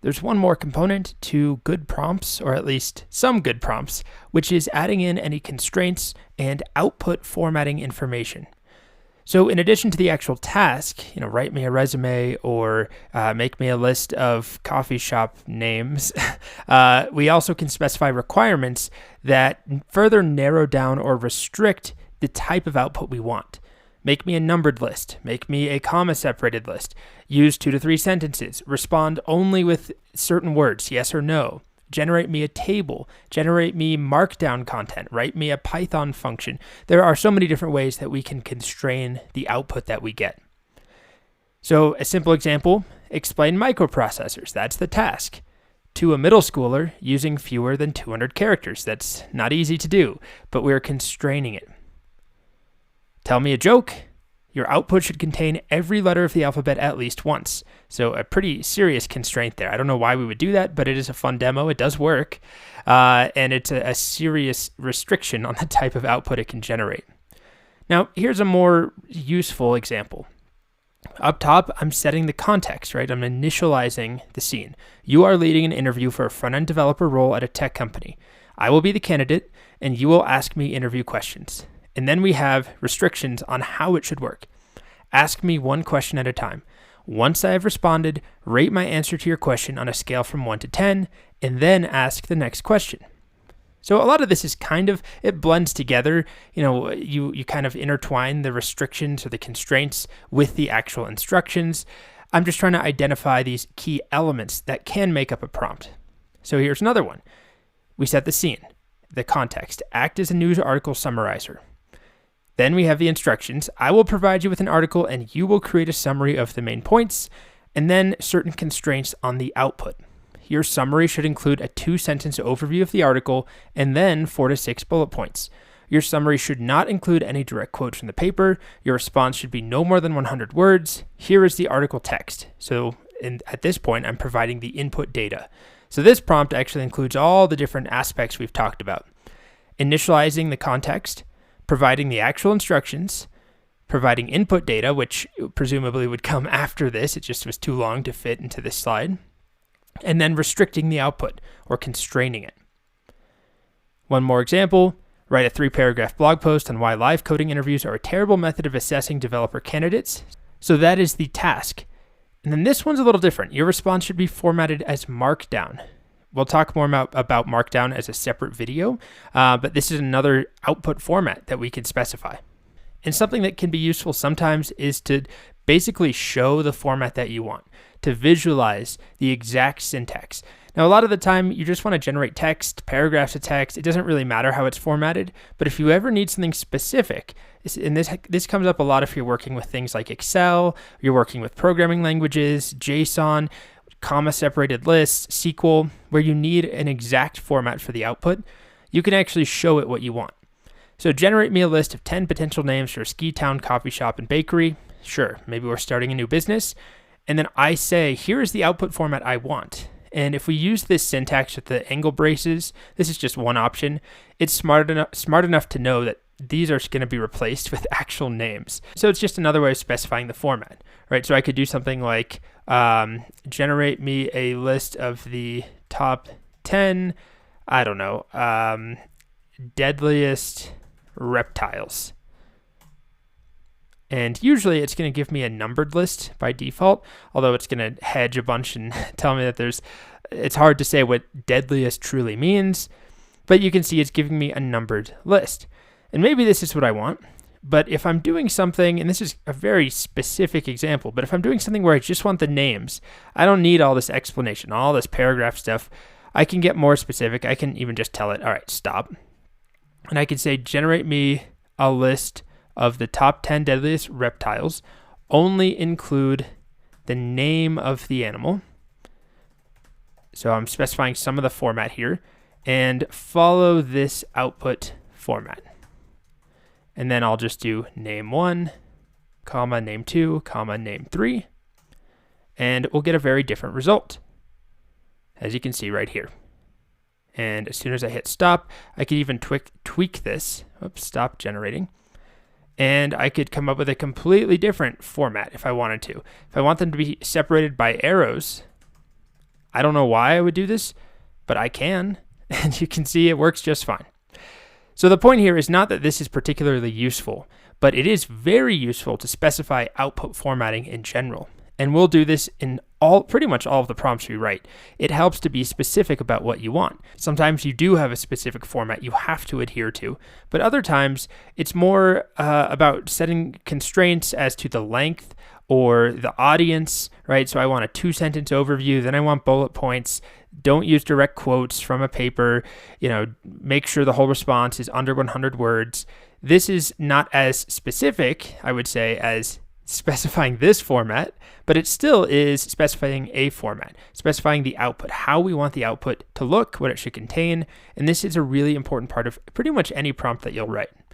There's one more component to good prompts, or at least some good prompts, which is adding in any constraints and output formatting information. So in addition to the actual task, write me a resume or make me a list of coffee shop names, we also can specify requirements that further narrow down or restrict the type of output we want. Make me a numbered list. Make me a comma-separated list. Use 2 to 3 sentences. Respond only with certain words, yes or no. Generate me a table. Generate me markdown content. Write me a Python function. There are so many different ways that we can constrain the output that we get. So a simple example, explain microprocessors. That's the task. To a middle schooler using fewer than 200 characters. That's not easy to do, but we're constraining it. Tell me a joke. Your output should contain every letter of the alphabet at least once. So a pretty serious constraint there. I don't know why we would do that, but it is a fun demo. It does work. And it's a serious restriction on the type of output it can generate. Now, here's a more useful example. Up top, I'm setting the context, right? I'm initializing the scene. You are leading an interview for a front-end developer role at a tech company. I will be the candidate, and you will ask me interview questions. And then we have restrictions on how it should work. Ask me one question at a time. Once I have responded, rate my answer to your question on a scale from 1 to 10, and then ask the next question. So a lot of this is it blends together. You kind of intertwine the restrictions or the constraints with the actual instructions. I'm just trying to identify these key elements that can make up a prompt. So here's another one. We set the scene, the context, act as a news article summarizer. Then we have the instructions. I will provide you with an article and you will create a summary of the main points, and then certain constraints on the output. Your summary should include a 2-sentence overview of the article and then 4 to 6 bullet points. Your summary should not include any direct quotes from the paper. Your response should be no more than 100 words. Here is the article text. So at this point, I'm providing the input data. So this prompt actually includes all the different aspects we've talked about. Initializing the context, providing the actual instructions, providing input data, which presumably would come after this. It just was too long to fit into this slide. And then restricting the output or constraining it. One more example, write a 3-paragraph blog post on why live coding interviews are a terrible method of assessing developer candidates. So that is the task. And then this one's a little different. Your response should be formatted as Markdown. We'll talk more about Markdown as a separate video, but this is another output format that we can specify. And something that can be useful sometimes is to basically show the format that you want, to visualize the exact syntax. Now, a lot of the time, you just want to generate text, paragraphs of text. It doesn't really matter how it's formatted, but if you ever need something specific, and this comes up a lot if you're working with things like Excel, you're working with programming languages, JSON, comma-separated lists, SQL, where you need an exact format for the output, you can actually show it what you want. So generate me a list of 10 potential names for a ski town, coffee shop, and bakery. Sure, maybe we're starting a new business. And then I say, here is the output format I want. And if we use this syntax with the angle braces, this is just one option. It's smart enough to know that these are going to be replaced with actual names. So it's just another way of specifying the format, right? So I could do something like generate me a list of the top 10, deadliest reptiles. And usually it's going to give me a numbered list by default, although it's going to hedge a bunch and tell me that it's hard to say what deadliest truly means, but you can see it's giving me a numbered list. And maybe this is what I want, but if I'm doing something, and this is a very specific example, but if I'm doing something where I just want the names, I don't need all this explanation, all this paragraph stuff. I can get more specific. I can even just tell it, all right, stop. And I can say, generate me a list of the top 10 deadliest reptiles, only include the name of the animal. So I'm specifying some of the format here, and follow this output format. And then I'll just do name 1, comma, name 2, comma, name 3, and we'll get a very different result, as you can see right here. And as soon as I hit stop, I could even tweak this. Oops, stop generating. And I could come up with a completely different format if I wanted to. If I want them to be separated by arrows, I don't know why I would do this, but I can, and you can see it works just fine. So the point here is not that this is particularly useful, but it is very useful to specify output formatting in general. And we'll do this in pretty much all of the prompts we write. It helps to be specific about what you want. Sometimes you do have a specific format you have to adhere to, but other times it's more about setting constraints as to the length or the audience, right? So I want a 2-sentence overview, then I want bullet points. Don't use direct quotes from a paper. Make sure the whole response is under 100 words. This is not as specific, I would say, as specifying this format, but it still is specifying a format, specifying the output, how we want the output to look, what it should contain. And this is a really important part of pretty much any prompt that you'll write.